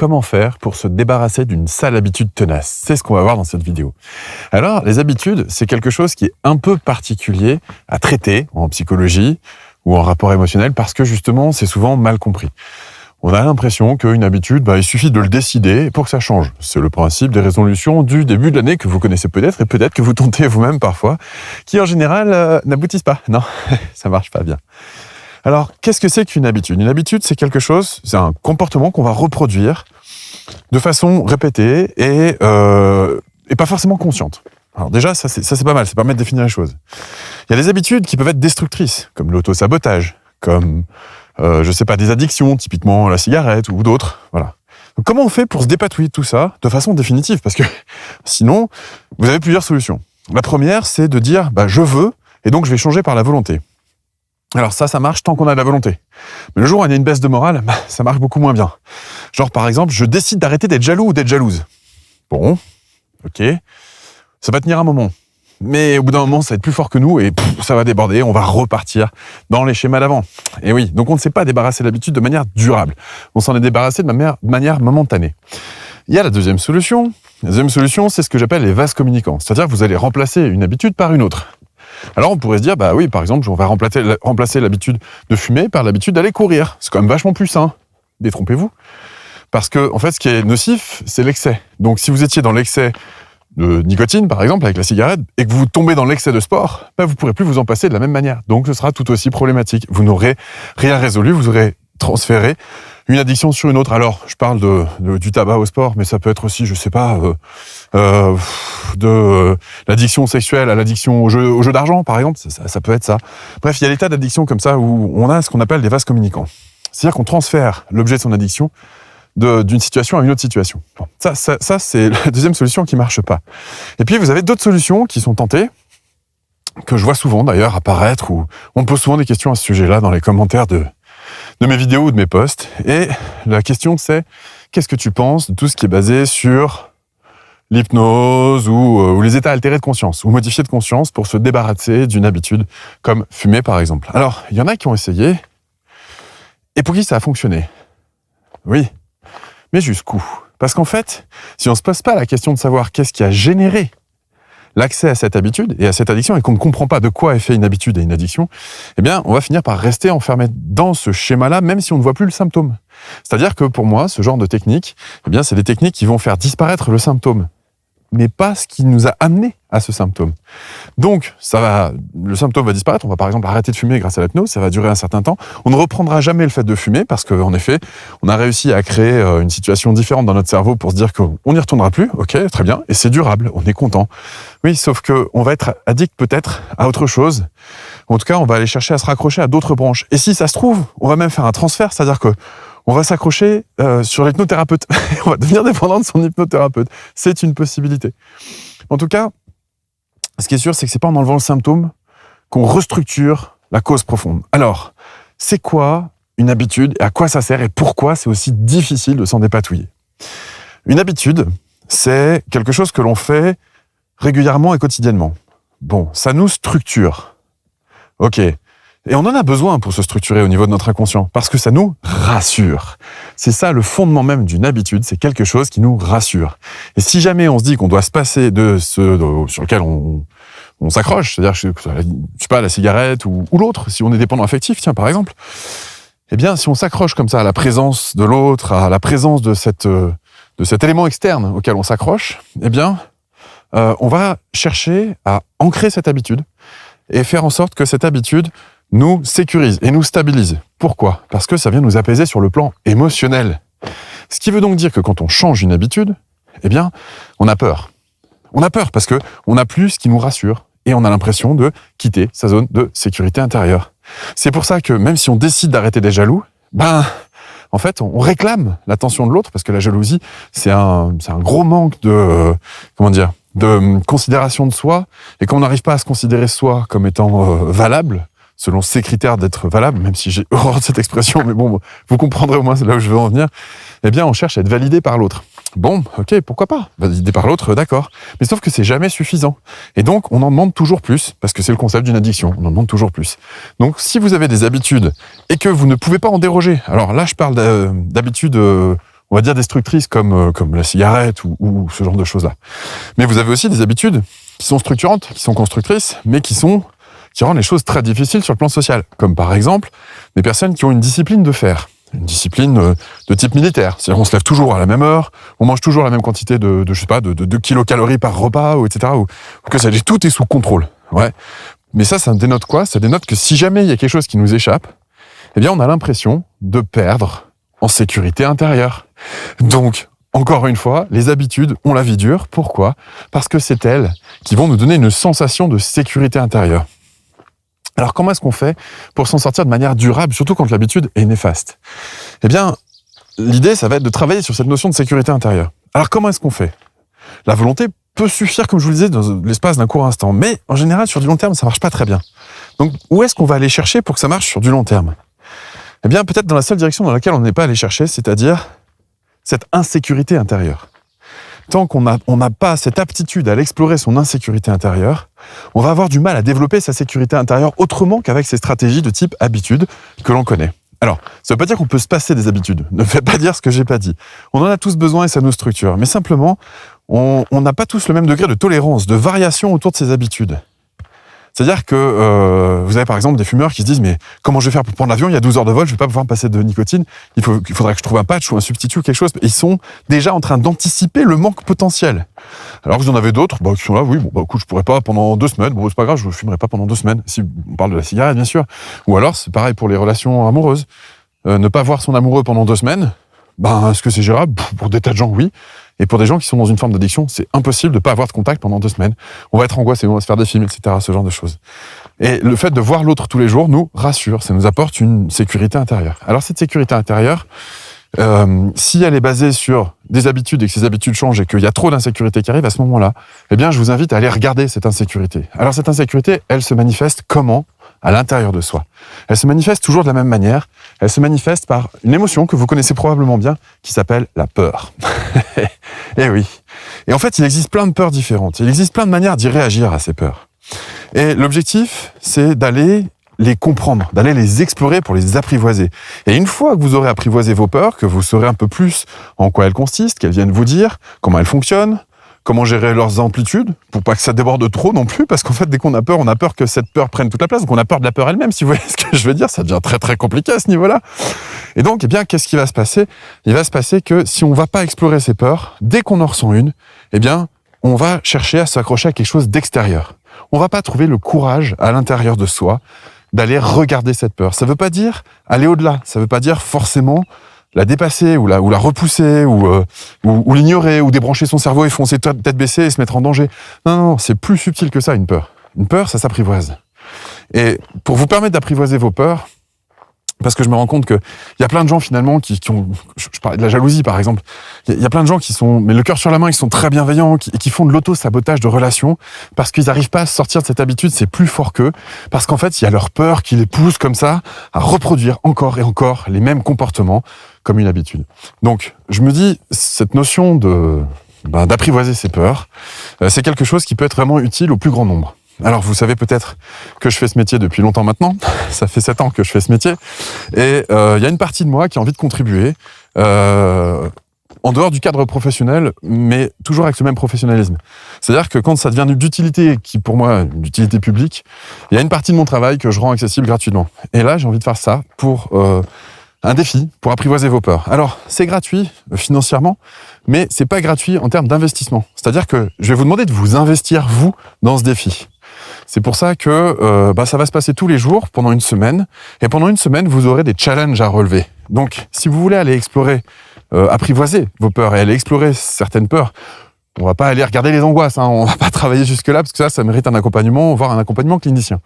comment faire pour se débarrasser d'une sale habitude tenace. C'est ce qu'on va voir dans cette vidéo. Alors, les habitudes, c'est quelque chose qui est un peu particulier à traiter en psychologie ou en rapport émotionnel parce que justement, c'est souvent mal compris. On a l'impression qu'une habitude, il suffit de le décider pour que ça change. C'est le principe des résolutions du début de l'année que vous connaissez peut-être et peut-être que vous tentez vous-même parfois, qui en général n'aboutissent pas. Non, ça marche pas bien. Alors, qu'est-ce que c'est qu'une habitude ? Une habitude, c'est quelque chose, c'est un comportement qu'on va reproduire de façon répétée et pas forcément consciente. Alors déjà, ça c'est pas mal, ça permet de définir les choses. Il y a des habitudes qui peuvent être destructrices, comme l'auto-sabotage, comme des addictions, typiquement la cigarette ou d'autres. Voilà. Donc, comment on fait pour se dépatouiller de tout ça de façon définitive ? Parce que sinon, vous avez plusieurs solutions. La première, c'est de dire je veux et donc je vais changer par la volonté. Alors ça marche tant qu'on a de la volonté. Mais le jour où il y a une baisse de morale, ça marche beaucoup moins bien. Genre par exemple, je décide d'arrêter d'être jaloux ou d'être jalouse. Bon, ok, ça va tenir un moment. Mais au bout d'un moment, ça va être plus fort que nous et ça va déborder, on va repartir dans les schémas d'avant. Et oui, donc on ne s'est pas débarrassé de l'habitude de manière durable. On s'en est débarrassé de manière momentanée. Il y a la deuxième solution. La deuxième solution, c'est ce que j'appelle les vases communicants. C'est-à-dire que vous allez remplacer une habitude par une autre. Alors on pourrait se dire, oui, par exemple, on va remplacer l'habitude de fumer par l'habitude d'aller courir. C'est quand même vachement plus sain. Détrompez-vous. Parce que, en fait, ce qui est nocif, c'est l'excès. Donc si vous étiez dans l'excès de nicotine, par exemple, avec la cigarette, et que vous tombez dans l'excès de sport, vous ne pourrez plus vous en passer de la même manière. Donc ce sera tout aussi problématique. Vous n'aurez rien résolu, vous aurez transféré une addiction sur une autre. Alors, je parle du tabac au sport, mais ça peut être aussi, de l'addiction sexuelle à l'addiction au jeu d'argent, par exemple. Ça peut être ça. Bref, il y a des tas d'addictions comme ça où on a ce qu'on appelle des vases communicants. C'est-à-dire qu'on transfère l'objet de son addiction d'une situation à une autre situation. Bon, ça, c'est la deuxième solution qui marche pas. Et puis, vous avez d'autres solutions qui sont tentées, que je vois souvent d'ailleurs apparaître, où on me pose souvent des questions à ce sujet-là dans les commentaires de mes vidéos ou de mes posts. Et la question, c'est qu'est-ce que tu penses de tout ce qui est basé sur l'hypnose ou les états altérés de conscience, ou modifiés de conscience pour se débarrasser d'une habitude comme fumer, par exemple. Alors, il y en a qui ont essayé, et pour qui ça a fonctionné ? Oui. Mais jusqu'où ? Parce qu'en fait, si on ne se pose pas la question de savoir qu'est-ce qui a généré l'accès à cette habitude et à cette addiction, et qu'on ne comprend pas de quoi est fait une habitude et une addiction, on va finir par rester enfermé dans ce schéma-là, même si on ne voit plus le symptôme. C'est-à-dire que pour moi, ce genre de techniques, c'est des techniques qui vont faire disparaître le symptôme, mais pas ce qui nous a amené à ce symptôme. Donc, le symptôme va disparaître. On va par exemple arrêter de fumer grâce à l'hypnose. Ça va durer un certain temps. On ne reprendra jamais le fait de fumer parce qu'en effet, on a réussi à créer une situation différente dans notre cerveau pour se dire qu'on n'y retournera plus. Ok, très bien. Et c'est durable. On est content. Oui, sauf qu'on va être addict peut-être à autre chose. En tout cas, on va aller chercher à se raccrocher à d'autres branches. Et si ça se trouve, on va même faire un transfert. C'est-à-dire que on va s'accrocher sur l'hypnothérapeute. On va devenir dépendant de son hypnothérapeute. C'est une possibilité. En tout cas, ce qui est sûr, c'est que c'est pas en enlevant le symptôme qu'on restructure la cause profonde. Alors, c'est quoi une habitude et à quoi ça sert et pourquoi c'est aussi difficile de s'en dépatouiller ? Une habitude, c'est quelque chose que l'on fait régulièrement et quotidiennement. Bon, ça nous structure. Ok. Et on en a besoin pour se structurer au niveau de notre inconscient, parce que ça nous rassure. C'est ça le fondement même d'une habitude, c'est quelque chose qui nous rassure. Et si jamais on se dit qu'on doit se passer de ce sur lequel on s'accroche, c'est-à-dire, la cigarette ou l'autre, si on est dépendant affectif, tiens, par exemple, si on s'accroche comme ça à la présence de l'autre, à la présence de cet élément externe auquel on s'accroche, on va chercher à ancrer cette habitude et faire en sorte que cette habitude nous sécurise et nous stabilise. Pourquoi ? Parce que ça vient nous apaiser sur le plan émotionnel. Ce qui veut donc dire que quand on change une habitude, on a peur. On a peur parce que on n'a plus ce qui nous rassure et on a l'impression de quitter sa zone de sécurité intérieure. C'est pour ça que même si on décide d'arrêter d'être jaloux, en fait, on réclame l'attention de l'autre parce que la jalousie, c'est un gros manque de considération de soi. Et quand on n'arrive pas à se considérer soi comme étant valable, selon ses critères d'être valable, même si j'ai horreur de cette expression, mais bon, vous comprendrez au moins là où je veux en venir, on cherche à être validé par l'autre. Bon, ok, pourquoi pas ? Validé par l'autre, d'accord. Mais sauf que c'est jamais suffisant. Et donc, on en demande toujours plus, parce que c'est le concept d'une addiction, on en demande toujours plus. Donc, si vous avez des habitudes et que vous ne pouvez pas en déroger, alors là, je parle d'habitudes, on va dire destructrices comme la cigarette ou ce genre de choses-là. Mais vous avez aussi des habitudes qui sont structurantes, qui sont constructrices, mais qui rendent les choses très difficiles sur le plan social. Comme par exemple, des personnes qui ont une discipline de fer. Une discipline de type militaire. C'est-à-dire qu'on se lève toujours à la même heure, on mange toujours la même quantité de 2 kilocalories par repas, etc. Ou que ça, tout est sous contrôle. Ouais. Mais ça dénote quoi? Ça dénote que si jamais il y a quelque chose qui nous échappe, eh bien, on a l'impression de perdre en sécurité intérieure. Donc, encore une fois, les habitudes ont la vie dure. Pourquoi? Parce que c'est elles qui vont nous donner une sensation de sécurité intérieure. Alors, comment est-ce qu'on fait pour s'en sortir de manière durable, surtout quand l'habitude est néfaste? Eh bien, l'idée, ça va être de travailler sur cette notion de sécurité intérieure. Alors, comment est-ce qu'on fait? La volonté peut suffire, comme je vous le disais, dans l'espace d'un court instant. Mais, en général, sur du long terme, ça marche pas très bien. Donc, où est-ce qu'on va aller chercher pour que ça marche sur du long terme? Eh bien, peut-être dans la seule direction dans laquelle on n'est pas allé chercher, c'est-à-dire cette insécurité intérieure. Tant qu'on n'a pas cette aptitude à l'explorer son insécurité intérieure, on va avoir du mal à développer sa sécurité intérieure autrement qu'avec ces stratégies de type habitude que l'on connaît. Alors, ça ne veut pas dire qu'on peut se passer des habitudes. Ne faites pas dire ce que j'ai pas dit. On en a tous besoin et ça nous structure. Mais simplement, on n'a pas tous le même degré de tolérance, de variation autour de ces habitudes. C'est-à-dire que vous avez par exemple des fumeurs qui se disent « Mais comment je vais faire pour prendre l'avion? Il y a 12 heures de vol, je ne vais pas pouvoir me passer de nicotine. Il faudrait que je trouve un patch ou un substitut ou quelque chose. » Ils sont déjà en train d'anticiper le manque potentiel. Alors que vous en avez d'autres qui sont là, oui, écoute, je pourrais pas pendant 2 semaines. Bon, c'est pas grave, je ne fumerai pas pendant 2 semaines. Si on parle de la cigarette, bien sûr. Ou alors, c'est pareil pour les relations amoureuses. Ne pas voir son amoureux pendant 2 semaines, est-ce que c'est gérable? Pour des tas de gens, oui. Et pour des gens qui sont dans une forme d'addiction, c'est impossible de ne pas avoir de contact pendant 2 semaines. On va être angoissé, on va se faire des films, etc., ce genre de choses. Et le fait de voir l'autre tous les jours nous rassure, ça nous apporte une sécurité intérieure. Alors cette sécurité intérieure, si elle est basée sur des habitudes et que ces habitudes changent et qu'il y a trop d'insécurité qui arrive à ce moment-là, eh bien je vous invite à aller regarder cette insécurité. Alors cette insécurité, elle se manifeste comment? À l'intérieur de soi. Elle se manifeste toujours de la même manière. Elle se manifeste par une émotion que vous connaissez probablement bien, qui s'appelle la peur. Et oui. Et en fait, il existe plein de peurs différentes. Il existe plein de manières d'y réagir à ces peurs. Et l'objectif, c'est d'aller les comprendre, d'aller les explorer pour les apprivoiser. Et une fois que vous aurez apprivoisé vos peurs, que vous saurez un peu plus en quoi elles consistent, qu'elles viennent vous dire, comment elles fonctionnent, comment gérer leurs amplitudes, pour pas que ça déborde trop non plus, parce qu'en fait, dès qu'on a peur que cette peur prenne toute la place, donc on a peur de la peur elle-même, si vous voyez ce que je veux dire, ça devient très très compliqué à ce niveau-là. Et donc, eh bien, qu'est-ce qui va se passer? Il va se passer que si on va pas explorer ces peurs, dès qu'on en ressent une, eh bien, on va chercher à s'accrocher à quelque chose d'extérieur. On va pas trouver le courage à l'intérieur de soi d'aller regarder cette peur. Ça veut pas dire aller au-delà, ça veut pas dire forcément la dépasser ou la repousser ou l'ignorer ou débrancher son cerveau et foncer tête baissée et se mettre en danger. Non, c'est plus subtil que ça, une peur. Une peur, ça s'apprivoise. Et pour vous permettre d'apprivoiser vos peurs, parce que je me rends compte qu'il y a plein de gens finalement qui ont... Je parlais de la jalousie par exemple. Il y a plein de gens qui sont, mais le cœur sur la main, qui sont très bienveillants et qui font de l'auto-sabotage de relations parce qu'ils n'arrivent pas à sortir de cette habitude, c'est plus fort qu'eux. Parce qu'en fait, il y a leur peur qui les pousse comme ça à reproduire encore et encore les mêmes comportements comme une habitude. Donc, je me dis, cette notion d'apprivoiser ses peurs, c'est quelque chose qui peut être vraiment utile au plus grand nombre. Alors, vous savez peut-être que je fais ce métier depuis longtemps maintenant. Ça fait 7 ans que je fais ce métier. Et il y a une partie de moi qui a envie de contribuer en dehors du cadre professionnel, mais toujours avec le même professionnalisme. C'est-à-dire que quand ça devient d'utilité, qui pour moi, d'utilité publique, il y a une partie de mon travail que je rends accessible gratuitement. Et là, j'ai envie de faire ça pour un défi, pour apprivoiser vos peurs. Alors, c'est gratuit financièrement, mais c'est pas gratuit en termes d'investissement. C'est-à-dire que je vais vous demander de vous investir, vous, dans ce défi. C'est pour ça que ça va se passer tous les jours pendant une semaine. Et pendant une semaine, vous aurez des challenges à relever. Donc, si vous voulez aller explorer, apprivoiser vos peurs et aller explorer certaines peurs, on va pas aller regarder les angoisses, on va pas travailler jusque-là, parce que ça mérite un accompagnement, voire un accompagnement clinicien.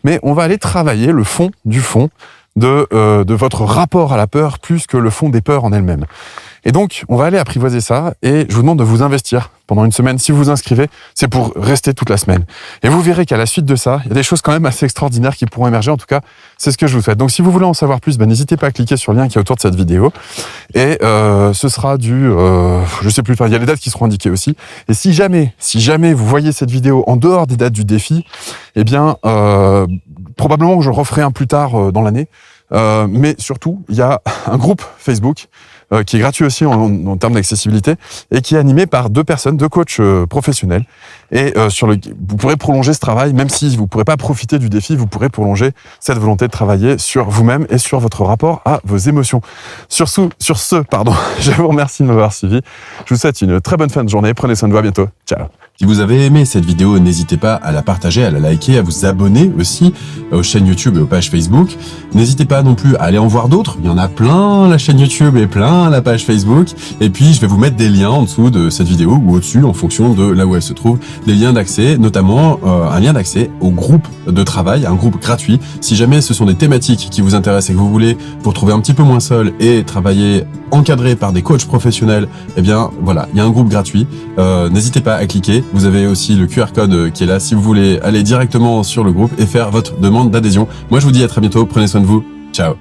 Mais on va aller travailler le fond du fond de votre rapport à la peur, plus que le fond des peurs en elles-mêmes. Et donc, on va aller apprivoiser ça, et je vous demande de vous investir pendant une semaine. Si vous vous inscrivez, c'est pour rester toute la semaine. Et vous verrez qu'à la suite de ça, il y a des choses quand même assez extraordinaires qui pourront émerger. En tout cas, c'est ce que je vous souhaite. Donc, si vous voulez en savoir plus, n'hésitez pas à cliquer sur le lien qui est autour de cette vidéo. Et ce sera je sais plus, il y a les dates qui seront indiquées aussi. Et si jamais vous voyez cette vidéo en dehors des dates du défi, eh bien, probablement que je referai un plus tard dans l'année. Mais surtout, il y a un groupe Facebook qui est gratuit aussi en termes d'accessibilité et qui est animé par deux coachs professionnels. Et vous pourrez prolonger ce travail, même si vous ne pourrez pas profiter du défi, vous pourrez prolonger cette volonté de travailler sur vous-même et sur votre rapport à vos émotions. Sur ce, je vous remercie de m'avoir suivi. Je vous souhaite une très bonne fin de journée. Prenez soin de vous. À bientôt. Ciao. Si vous avez aimé cette vidéo, n'hésitez pas à la partager, à la liker, à vous abonner aussi aux chaînes YouTube et aux pages Facebook. N'hésitez pas non plus à aller en voir d'autres. Il y en a plein, la chaîne YouTube et plein, la page Facebook. Et puis, je vais vous mettre des liens en dessous de cette vidéo ou au-dessus en fonction de là où elle se trouve. Des liens d'accès, notamment un lien d'accès au groupe de travail, un groupe gratuit. Si jamais ce sont des thématiques qui vous intéressent et que vous voulez vous retrouver un petit peu moins seul et travailler encadré par des coachs professionnels, eh bien, voilà, il y a un groupe gratuit. N'hésitez pas à cliquer. Vous avez aussi le QR code qui est là si vous voulez aller directement sur le groupe et faire votre demande d'adhésion. Moi, je vous dis à très bientôt. Prenez soin de vous. Ciao.